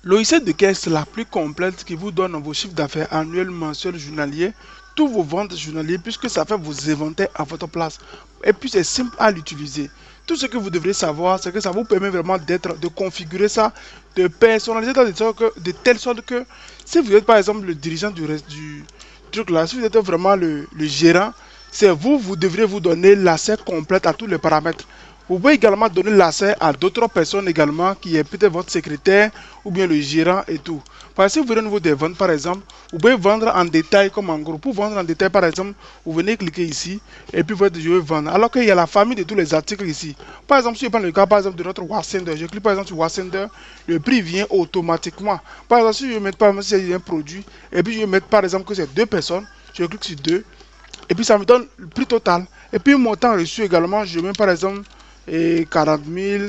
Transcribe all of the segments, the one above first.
Logiciel de caisse la plus complète qui vous donne vos chiffres d'affaires annuels, mensuels, journaliers, tous vos ventes journalières puisque ça fait vos inventaires à votre place. Et puis c'est simple à l'utiliser. Tout ce que vous devrez savoir, c'est que ça vous permet vraiment de configurer ça, de personnaliser de telle sorte que si vous êtes par exemple le dirigeant du truc là, si vous êtes vraiment le gérant, c'est vous, vous devrez vous donner l'accès complète à tous les paramètres. Vous pouvez également donner l'accès à d'autres personnes également, qui est peut-être votre secrétaire ou bien le gérant et tout. Parce que si vous voulez au niveau des ventes, par exemple, vous pouvez vendre en détail comme en gros. Pour vendre en détail, par exemple, vous venez cliquer ici et puis vous dites je veux vendre. Alors qu'il y a la famille de tous les articles ici. Par exemple, si je prends le cas par exemple de notre Wassender, je clique par exemple sur Wassender, le prix vient automatiquement. Par exemple, si je veux mettre par exemple si il y a un produit et puis je veux mettre par exemple que c'est deux personnes, je clique sur deux et puis ça me donne le prix total. Et puis montant reçu également, je mets par exemple 40 000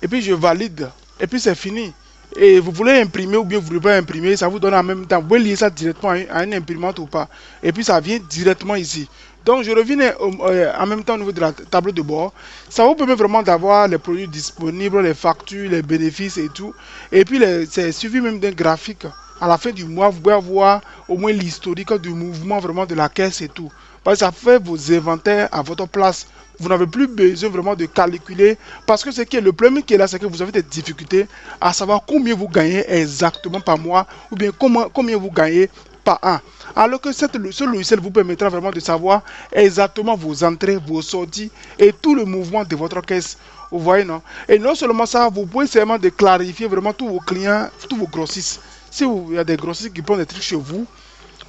et puis je valide et puis c'est fini. Et vous voulez imprimer ou bien vous ne voulez pas imprimer, ça vous donne en même temps. Vous pouvez lier ça directement à une imprimante ou pas. Et puis ça vient directement ici. Donc je reviens en même temps au niveau de la table de bord. Ça vous permet vraiment d'avoir les produits disponibles, les factures, les bénéfices et tout. Et puis c'est suivi même d'un graphique. À la fin du mois, vous pouvez avoir au moins l'historique du mouvement vraiment de la caisse et tout. Parce que ça fait vos inventaires à votre place. Vous n'avez plus besoin vraiment de calculer. Parce que le problème qui est là, c'est que vous avez des difficultés à savoir combien vous gagnez exactement par mois ou bien combien vous gagnez par an. Alors que ce logiciel vous permettra vraiment de savoir exactement vos entrées, vos sorties et tout le mouvement de votre caisse. Vous voyez, non? Et non seulement ça, vous pouvez seulement de clarifier vraiment tous vos clients, tous vos grossistes. Si il y a des grossistes qui prennent des trucs chez vous,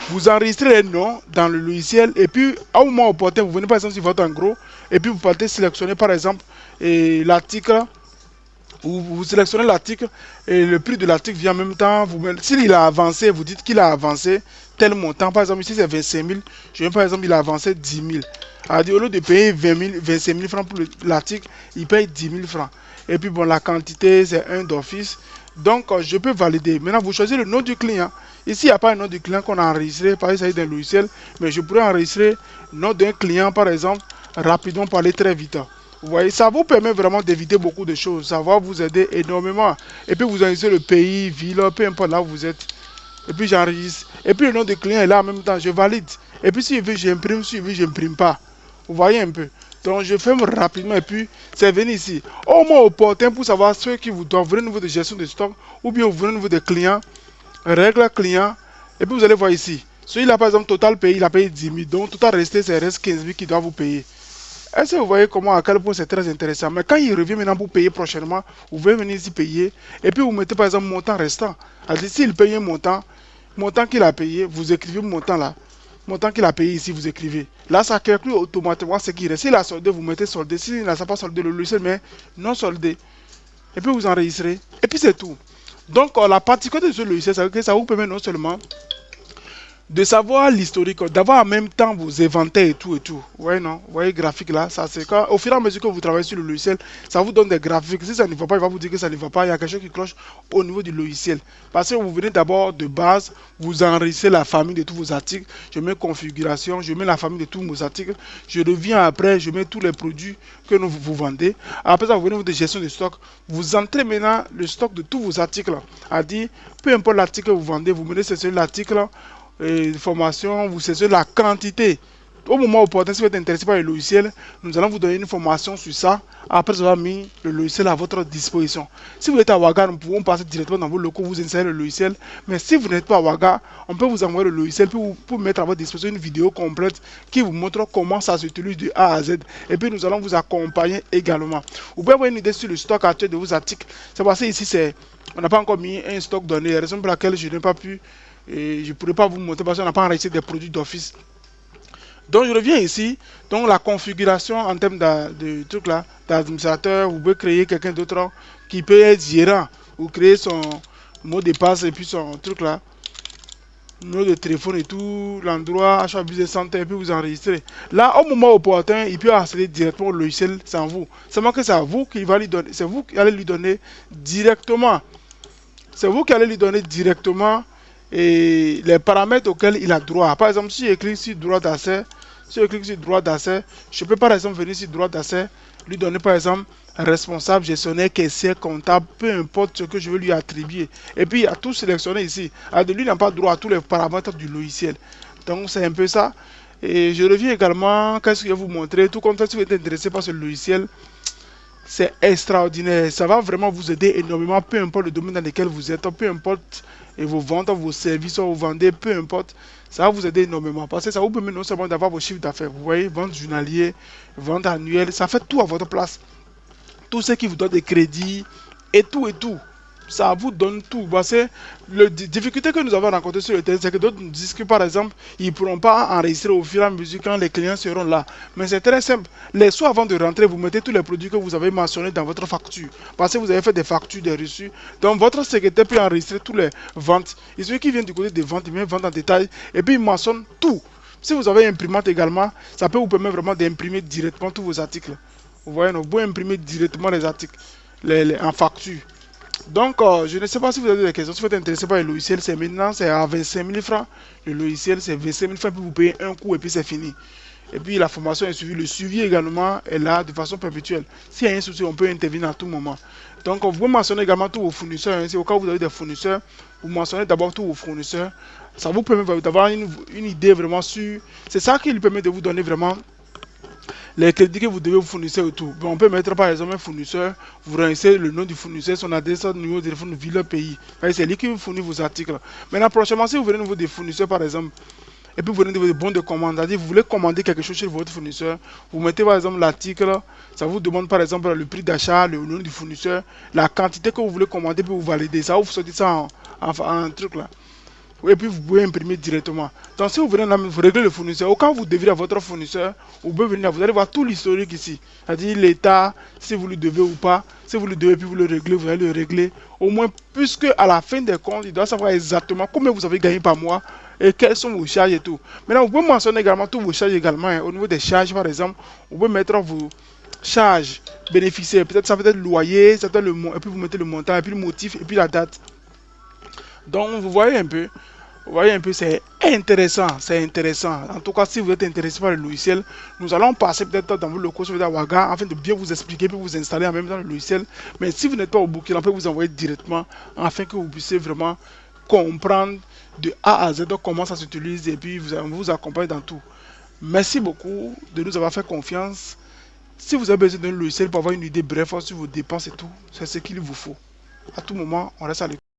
vous enregistrez les noms dans le logiciel et puis à un moment opportun, vous venez par exemple sur votre en gros et puis vous partez sélectionner par exemple l'article, vous sélectionnez l'article et le prix de l'article vient en même temps. S'il a avancé, vous dites qu'il a avancé tel montant. Par exemple, ici c'est 25 000. Je viens par exemple, il a avancé 10 000. Au lieu de payer 25 000 francs pour l'article, il paye 10 000 francs. Et puis bon, la quantité c'est un d'office. Donc je peux valider. Maintenant, vous choisissez le nom du client. Ici, il n'y a pas un nom du client qu'on a enregistré, par exemple, il s'agit d'un logiciel, mais je pourrais enregistrer le nom d'un client, par exemple, rapidement pour aller très vite. Vous voyez, ça vous permet vraiment d'éviter beaucoup de choses. Ça va vous aider énormément. Et puis, vous enregistrez le pays, ville, peu importe là où vous êtes. Et puis, j'enregistre. Et puis, le nom du client est là en même temps. Je valide. Et puis, s'il veut, j'imprime. S'il veut, j'imprime pas. Vous voyez un peu. Donc, je ferme rapidement. Et puis, c'est venu ici. Au moins opportun pour savoir ceux qui vous doivent venir au niveau de gestion de stock ou bien vous venez au niveau des clients. Règle client. Et puis, vous allez voir ici. Celui-là, par exemple, total payé, il a payé 10 000. Donc, total resté, c'est reste 15 000 qui doit vous payer. Est-ce que vous voyez comment, à quel point c'est très intéressant? Mais quand il revient maintenant pour payer prochainement, vous pouvez venir ici payer. Et puis vous mettez par exemple montant restant. Alors s'il paye un montant qu'il a payé, vous écrivez le montant là. Montant qu'il a payé ici, vous écrivez. Là, ça calcule automatiquement ce qui reste. S'il a soldé, vous mettez soldé. S'il n'a pas soldé le logiciel, mais non soldé. Et puis vous enregistrez. Et puis c'est tout. Donc la particularité de ce logiciel, c'est que ça vous permet non seulement de savoir l'historique, d'avoir en même temps vos inventaires et tout et tout. Ouais, non, vous voyez, graphique là, ça c'est quand, au fur et à mesure que vous travaillez sur le logiciel, ça vous donne des graphiques. Si ça ne va pas, il va vous dire que ça ne va pas. Il y a quelque chose qui cloche au niveau du logiciel. Parce que vous venez d'abord de base, vous enregistrez la famille de tous vos articles. Je mets configuration, je mets la famille de tous vos articles. Je reviens après, je mets tous les produits que vous vendez. Après ça, vous venez de gestion de stock. Vous entrez maintenant le stock de tous vos articles. À dire, peu importe l'article que vous vendez, vous menez sur l'article formation, vous savez la quantité. Au moment opportun, si vous êtes intéressé par le logiciel, nous allons vous donner une formation sur ça après avoir mis le logiciel à votre disposition. Si vous êtes à Ouaga, nous pouvons passer directement dans vos locaux, vous installer le logiciel. Mais si vous n'êtes pas à Ouaga, on peut vous envoyer le logiciel pour mettre à votre disposition une vidéo complète qui vous montre comment ça s'utilise de A à Z. Et puis nous allons vous accompagner également. Vous pouvez avoir une idée sur le stock actuel de vos articles. C'est parce que ici, on n'a pas encore mis un stock donné, raison pour laquelle je n'ai pas pu et je ne pourrais pas vous montrer parce qu'on n'a pas enregistré des produits d'office. Donc je reviens ici. Donc la configuration en termes de truc là, d'administrateur, vous pouvez créer quelqu'un d'autre qui peut être gérant ou créer son mot de passe et puis son truc là, numéro de téléphone et tout, l'endroit, achat business center et puis vous enregistrez. Là au moment opportun, il peut accéder directement au logiciel sans vous. Seulement que c'est à vous qui va lui donner, c'est vous qui allez lui donner directement. C'est vous qui allez lui donner directement et les paramètres auxquels il a droit. Par exemple, si je clique sur droit d'accès, je peux par exemple venir sur droit d'accès, lui donner par exemple responsable, gestionnaire, caissière, comptable, peu importe ce que je veux lui attribuer. Et puis, il y a tout sélectionné ici. Alors, lui n'a pas droit à tous les paramètres du logiciel. Donc, c'est un peu ça. Et je reviens également, qu'est-ce que je vais vous montrer, tout comme ça, si vous êtes intéressé par ce logiciel, c'est extraordinaire. Ça va vraiment vous aider énormément, peu importe le domaine dans lequel vous êtes, peu importe et vos ventes, vos services, vous vendez, peu importe. Ça va vous aider énormément parce que ça vous permet non seulement d'avoir vos chiffres d'affaires, vous voyez, vente journalier, vente annuelle, ça fait tout à votre place. Tout ce qui vous donne des crédits et tout et tout. Ça vous donne tout. Parce que la difficulté que nous avons rencontrée sur le terrain, c'est que d'autres nous disent que par exemple, ils ne pourront pas enregistrer au fur et à mesure quand les clients seront là. Mais c'est très simple. Les soirs avant de rentrer, vous mettez tous les produits que vous avez mentionnés dans votre facture. Parce que vous avez fait des factures, des reçus. Donc votre secrétaire peut enregistrer toutes les ventes. Et ceux qui viennent du côté des ventes, ils viennent vendre en détail. Et puis ils mentionnent tout. Si vous avez une imprimante également, ça peut vous permettre vraiment d'imprimer directement tous vos articles. Vous voyez, vous pouvez imprimer directement les articles en facture. Donc, je ne sais pas si vous avez des questions. Si vous êtes intéressé par le logiciel, c'est maintenant, c'est à 25 000 francs. Le logiciel, c'est 25 000 francs, puis vous payez un coup et puis c'est fini. Et puis la formation est suivie. Le suivi également est là de façon perpétuelle. S'il y a un souci, on peut intervenir à tout moment. Donc, vous mentionnez également tous vos fournisseurs. Au cas où vous avez des fournisseurs, vous mentionnez d'abord tous vos fournisseurs. Ça vous permet d'avoir une idée vraiment sur. C'est ça qui lui permet de vous donner vraiment les crédits que vous devez vous fournir et tout. Bon, on peut mettre par exemple un fournisseur, vous renseigner le nom du fournisseur, son adresse, son numéro de téléphone, ville, pays. C'est lui qui vous fournit vos articles. Maintenant, prochainement, si vous venez au niveau des fournisseurs par exemple, et puis vous venez des bons de commande, c'est-à-dire vous voulez commander quelque chose chez votre fournisseur, vous mettez par exemple l'article, ça vous demande par exemple le prix d'achat, le nom du fournisseur, la quantité que vous voulez commander, puis vous validez ça, vous sortez ça en truc là. Et puis vous pouvez imprimer directement. Donc si vous venez là, vous réglez le fournisseur. Au cas où vous devez à votre fournisseur, vous pouvez venir là, vous allez voir tout l'historique ici. C'est-à-dire l'état, si vous le devez ou pas. Si vous le devez, puis vous le réglez, vous allez le régler. Au moins, puisque à la fin des comptes, il doit savoir exactement combien vous avez gagné par mois et quelles sont vos charges et tout. Maintenant, vous pouvez mentionner également toutes vos charges également. Au niveau des charges, par exemple, vous pouvez mettre vos charges bénéficiaires. Peut-être ça peut être loyer, ça peut être et puis vous mettez le montant, et puis le motif, et puis la date. Donc, vous voyez un peu. Vous voyez un peu, c'est intéressant, c'est intéressant. En tout cas, si vous êtes intéressé par le logiciel, nous allons passer peut-être dans vos locaux sur Ouaga afin de bien vous expliquer puis vous installer en même temps le logiciel. Mais si vous n'êtes pas au Burkina, on peut vous envoyer directement afin que vous puissiez vraiment comprendre de A à Z comment ça s'utilise et puis vous accompagne dans tout. Merci beaucoup de nous avoir fait confiance. Si vous avez besoin d'un logiciel pour avoir une idée bref sur vos dépenses et tout, c'est ce qu'il vous faut. À tout moment, on reste à l'écoute.